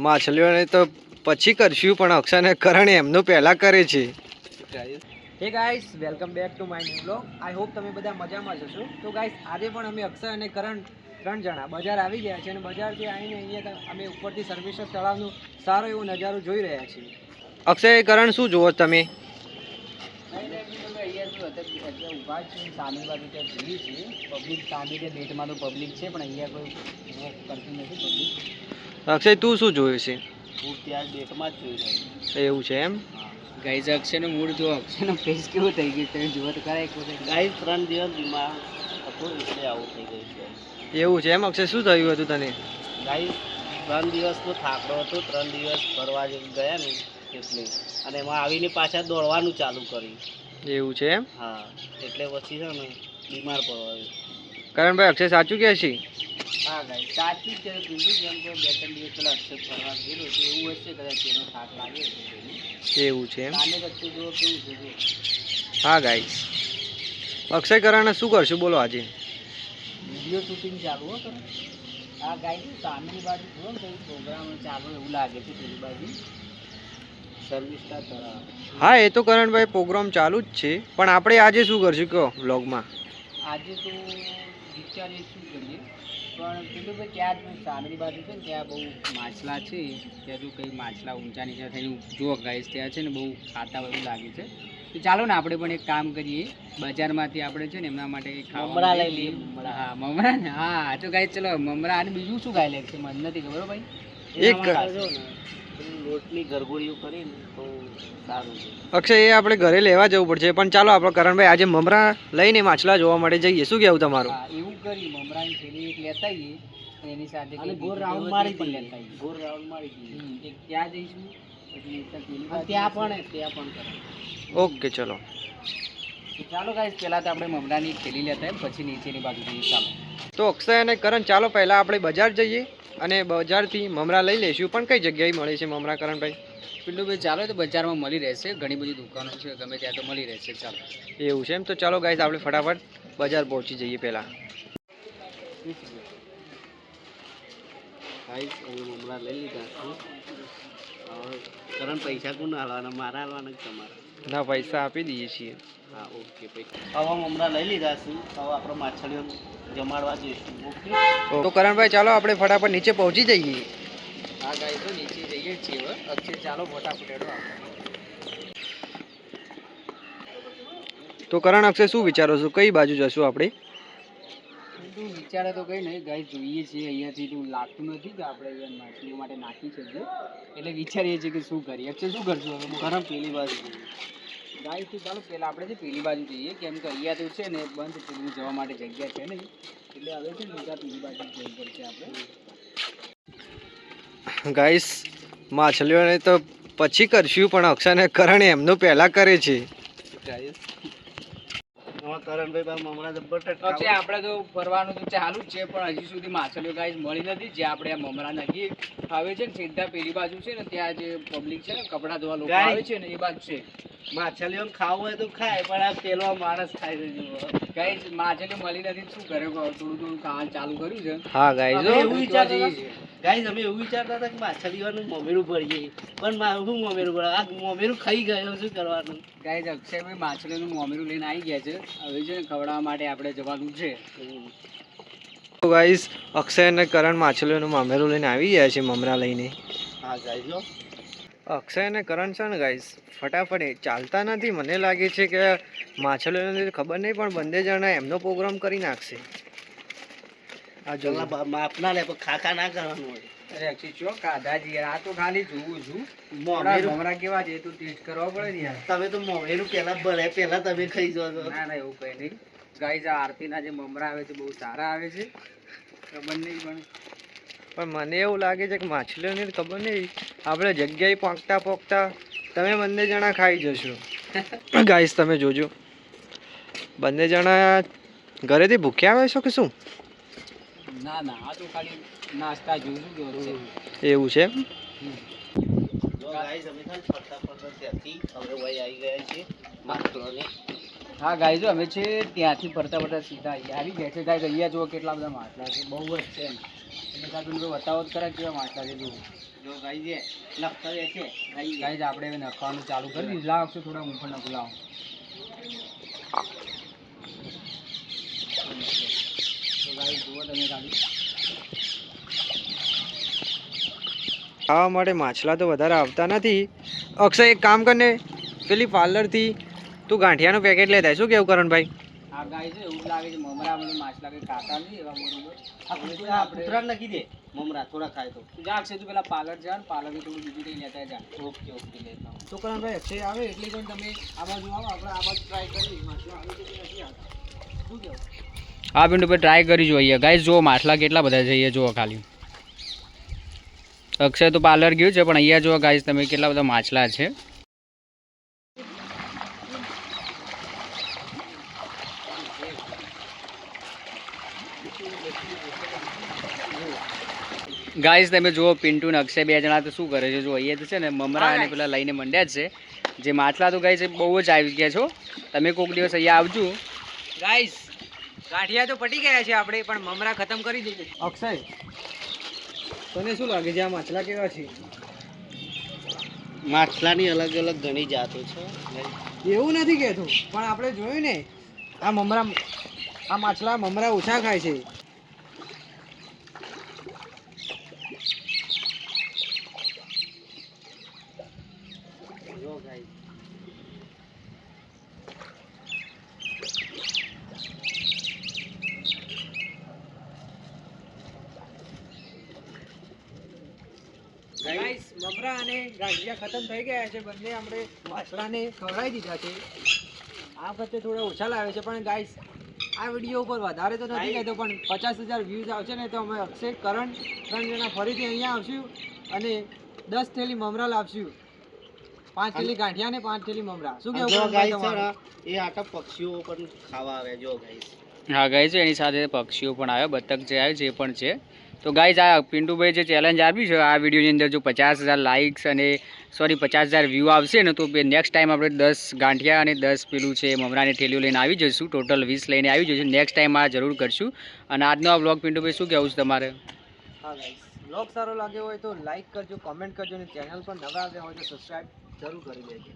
માછલીઓને તો પછી કરશું, પણ અક્ષય અને કરણ એમનું પહેલા કરે છે. હે guys, welcome back to my new blog. I hope તમે બધા મજામાં જશો. તો ગાઈસ, આજે પણ અમે અક્ષય અને કરણ 3 જણા બજાર આવી ગયા છે અને બજારથી આવીને અહીંયા અમે ઉપરથી સર્વેશ્વર તળાવનો સારો એવો નજારો જોઈ રહ્યા છીએ. અક્ષય, કરણ, શું જુઓ તમે? ઉભા છે સામે બાજુ ત્યાં જોઈએ છીએ. પબ્લિક સામે જે બેટમાં તો પબ્લિક છે, પણ અહીંયા કોઈ વોક કરતી નથી પબ્લિક. અક્ષય, તું શું જોયું છે? હું ત્યાં બેટમાં જ જોઈ રહ્યો. એવું છે એમ? ગાઈઝ, અક્ષયનો મૂડ જો, અક્ષયનો ફેસ કેવો થઈ ગયો તમે જુઓ તો ખરા એક વખત. ગાઈઝ, 3 દિવસ બીમાર હતો એટલે આવું થઈ ગયું છે. એવું છે એમ? અક્ષય, શું થયું હતું તને? ગાઈઝ, 3 દિવસનો થાકડો હતો. 3 દિવસ ફરવા ગયા ને એટલે, અને એમાં આવીને પાછા દોડવાનું ચાલુ કર્યું. એવું છે એમ? હા, એટલે પછી છે ને બીમાર પડવા. કરણભાઈ, અક્ષય સાચું કહે છે? હા ગાઈઝ, સાચું જ છે. કીધું જેમ કે 2-3 દિવસ પહેલાં અક્ષય ફરવા ગયેલો તો એવું હશે કદાચ એનો થાક લાગે છે. એવું છે એમ? કાલે વચ્ચે જો કેવું છે. હા ગાઈસ, અક્ષય કરણ શું કરશું બોલો આજે? વિડીયો શૂટિંગ ચાલુ હો કરે. હા ગાઈઝ, સામેની બાજુ જુઓ ને કંઈ પ્રોગ્રામ ચાલુ એવું લાગે છે. પેલી બાજુ સર્વિસ સ્ટાર તળાવ. હા, એ તો કરણભાઈ પ્રોગ્રામ ચાલુ જ છે, પણ આપણે આજે શું કરશું કહો વ્લોગમાં? આજે તો વિચારીએ શું કરીએ, પણ પેલું ભાઈ ત્યાં જ સામેની બાજુ છે ને ત્યાં બહુ માછલા છે. ત્યાં જો કંઈ માછલા ઊંચા નીચા થઈને જુઓ ગાઈઝ, ત્યાં છે ને બહુ ખાતા એવું લાગે છે. તો ચાલો ને આપણે પણ એક કામ કરીએ, બજારમાંથી આપણે છે ને એમના માટે મમરા લઈ લઈએ. હા, મમરા ને. હા તો ગાઈઝ ચલો મમરા. અને બીજું શું ખાઈ લે છે મને નથી ખબર ભાઈ. એક લોટની ગરગોળીઓ કરીને તો સારું છે. અક્ષય, એ આપણે ઘરે લેવા જવું પડશે, પણ ચાલો આપણે કરણભાઈ આજે મમરા લઈને માછલા જોવા માટે જઈએ. શું કહેવું તમારું? હા, એવું કરી મમરાની થેલી એક લેતા આવીએ, એની સાથે ગોળ રાઉન્ડ મારી પણ લેતા આવીએ. ગોળ રાઉન્ડ મારી એક ત્યાં જઈશું, ત્યાં પણ કરાય. ઓકે, ચલો. ચાલો ગાઈસ, પહેલાં તો આપણે મમરાની થેલી લેતા આવીએ, પછી નીચેની બાજુ જઈએ. ચાલો. તો અક્ષય અને કરણ, ચાલો પહેલાં આપણે બજાર જઈએ અને બજારથી મમરા લઈ લઈશું. પણ કઈ જગ્યાએ મળે છે મમરા, કરણભાઈ? પિલ્લુભાઈ, ચાલો તો બજારમાં મળી રહેશે. ઘણી બધી દુકાનો છે, ગમે ત્યાં તો મળી રહેશે. ચાલો. એવું છે એમ? તો ચાલો ગાઈસ, આપણે ફટાફટ બજાર પહોંચી જઈએ પહેલાં. ગાઈસ, અમે મમરા લઈ લીધા છે. કરણ, પૈસા કોણ હાલવાના? મારા હાલવાના કે તમારા? ના, પૈસા આપી દઈએ છીએ. હા, ઓકે. હવે મમરા લઈ લીધા છે. હવે આપણે માછલીઓ જમાડવા જઈશું. ઓકે. તો કરણભાઈ, ચાલો આપણે ફટાફટ નીચે પહોંચી જઈએ. હા ગાઈસ, તો નીચે જઈએ છીએ હવે. અક્ષય, ચાલો ફટાફટ હેડો આપણે. તો કરણ, અક્ષય, શું વિચારો છો? કઈ બાજુ જશું આપણે? તું વિચારે તો કંઈ નહીં ગાઈસ, જોઈએ છીએ અહીંયાથી તું લાગતું નથી કે આપણે અહીંયા માછલીઓ માટે નાખી શકીએ, એટલે વિચારીએ છીએ કે શું કરીએ. અક્ષય, શું કરશું હવે? ગરમ પેલી બાજુ ગાઈસ, તો ચાલો પહેલાં આપણે છે પેલી બાજુ જઈએ, કેમ કે અહીંયા તો છે ને બંધ પેલું જવા માટે જગ્યા છે નહીં, એટલે હવે છે ને પેલી બાજુ જવું પડશે આપણે. ગાઈસ, માછલીઓને તો પછી કરશું, પણ અક્ષય અને કરણ એમનું પહેલા કરે છે. આપણે તો ફરવાનું તો ચાલુ જ છે, પણ હજી સુધી માછલીઓ ગાઈસ મળી નથી. જે આપણે આ મમરા નગી આવે છે ને સીધા પેલી બાજુ છે ને, ત્યાં જે પબ્લિક છે ને કપડા ધોવા લોકો આવે છે ને એ બાજુ છે. માછલીઓ ખાવું હોય તો ખાય, પણ આ પેલો માણસ ખાય છે. ગાઈસ, માછલીઓ મળી નથી, શું કરે? થોડું ખાવાનું ચાલુ કર્યું છે. હા ગાઈસ, એવું વિચારતા ગાઈસ, અમે એવું વિચારતા હતા કે માછલીઓનું મોમેરું ભરીએ, પણ શું મોમેરું ભરે? આ મોમેરું ખાઈ ગયો, શું કરવાનું? ગાઈસ, અક્ષયભાઈ માછલીનું મોમેરું લઈને આવી ગયા છે. હવે છે ને ખવડાવવા માટે આપણે જવાનું છે. તો ગાઈસ, અક્ષય અને કરણ માછલીઓનું મામેરું લઈને આવી ગયા છે, મમરા લઈને. હા ગાઈસ, અક્ષય અને કરણ છે ને ગાઈસ ફટાફટ ચાલતા નથી. મને લાગે છે કે માછલીઓને ખબર નહીં, પણ બંને જણા એમનો પ્રોગ્રામ કરી નાખશે. આ જો માપના લે, પણ ખાખા ના કરવાનું હોય. અરે અક્ષય, ચો કાઢા જી યાર, આ તો ખાલી જોવું છું મમરા કેવા છે તો ટેસ્ટ કરવા પડે ને યાર. તમે તો મોમેરું પહેલા ભલે પહેલા તમે ખાઈ જાવ છો. ના ના, એવું કઈ નહીં ગાઈસ. આ આરતીના જે મમરા આવે છે બહુ સારા આવે છે. ખબર નહીં, પણ મને એવું લાગે છે કે માછલીઓને ખબર નહીં, આપણે જગ્યાએ પહોંચતા પહોંચતા તમે બંને જણા ખાઈ જશો. ગાઈસ, તમે જોજો, બંને જણા ઘરેથી ભૂખ્યા આવે છો કે શું? ના ના, આ તો ખાલી નાસ્તા જોઉં છું. એવું છે? હા ગાઈઝ, અમે છે ત્યાંથી ફરતા ફરતા સીધા અહીંયા આવી ગયા છે. ગાઈઝ, અહીંયા જુઓ કેટલા બધા માછલા છે, બહુ જ છે. એટલે કાં પિન્ટુભાઈ બતાવો તો ખરા કેવા માછલા છે જો. જો ગાઈ છે લખતા છે ગાઈ ગાઈઝ આપણે હવે નખવાનું ચાલુ કરી દીધું. લાવ અક્ષય થોડા હું પણ નખું લાવો. તો ગાઈઝ જુઓ તમે ખાલી. ખાવા માટે માછલા તો વધારે આવતા નથી. અક્ષય એક કામ કરને, પેલી પાર્લરથી તું ગાંઠિયાનું પેકેટ લેતા આય. શું કેવું કરણભાઈ? આ ગાય છે એવું જ લાગે છે મમરા બધું માછલા કંઈ ખાતા નથી એવા બરોબર. આપણે નાખી દે મમરા થોડા ખાય તો. તું જા અક્ષય તું પેલા પાર્લર જા ને પાર્લરથી થોડું બીજું કંઈ લેતા જા. ઓકે ઓકે લેતા તો કરણભાઈ અક્ષય આવે એટલે પણ તમે આ બાજુ આવો આપણે આ બાજુ ટ્રાય કરીએ માછલા આવે કે નથી આવતા. શું કહેવું? હા પિન્ટુભાઈ ટ્રાય કરી જોઈએ ગાઈઝ. જુઓ માછલા કેટલા બધા છે અહીંયા જુઓ ખાલી. અક્ષય તો પાર્લર ગયું છે પણ અહીંયા જુઓ ગાઈઝ તમે કેટલા બધા માછલા છે. ગાઈઝ તમે જુઓ પિન્ટુ ને અક્ષય બે જણા તો શું કરે છે જો અહીંયા તો છે ને મમરા અને પેલા લઈને મંડ્યા જ છે. જે માછલા તો ગાઈઝ બહુ જ આવી ગયા છો. તમે કોઈક દિવસ અહીંયા આવજો. ગાઈસ ગાંઠિયા તો પટી ગયા છે આપણે, પણ મમરા ખતમ કરી દીધું. અક્ષય તને શું લાગે છે આ માછલા કેવા છે? માછલાની અલગ અલગ ઘણી જાતો છે. એવું નથી કહેતો, પણ આપણે જોયું ને આ મમરા, આ માછલા મમરા ઓછા ખાય છે. જો ગાઈસ ગાઈસ મમરા અને ગાંઠિયા ખતમ થઈ ગયા છે. બંને આપણે માછલાને ખવડાવી દીધા છે. આ વખતે થોડા ઓછા લાવે છે, પણ ગાઈસ આ વિડીયો ઉપર વધારે તો નથી કહેતો, પણ 50,000 વ્યૂઝ આવશે ને તો અમે અક્ષય કરણ 3 જણા ફરીથી અહીંયા આવશું અને 10 થેલી મમરા લાવશું. 5 થેલી ગાંઠિયા ને 5 થેલી મમરા. શું કેવું ગાઈસ? એ આટા પક્ષીઓ પણ ખાવા આવે જો ગાઈસ. હા ગાઈઝ એની સાથે પક્ષીઓ પણ આવે, બતક જે આવે જે પણ છે. તો ગાઈઝ આ પિન્ટુભાઈ જે ચેલેન્જ આપી છે આ વિડીયોની અંદર જો 50,000 લાઇક્સ અને 50,000 વ્યૂ આવશે ને તો નેક્સ્ટ ટાઈમ આપણે 10 ગાંઠિયા અને 10 પેલું છે મમરાની ઠેલીઓ લઈને આવી જઈશું. ટોટલ 20 લઈને આવી જઈશું. નેક્સ્ટ ટાઈમ આ જરૂર કરશું. અને આજનો આ વ્લોગ પિન્ટુભાઈ શું કહેવું છે તમારે? હા ગાઈસ વ્લોગ સારો લાગ્યો હોય તો લાઈક કરજો, કોમેન્ટ કરજો અને ચેનલ પર નવા આવ્યા હોય તો સબસ્ક્રાઇબ જરૂર કરી દેજો.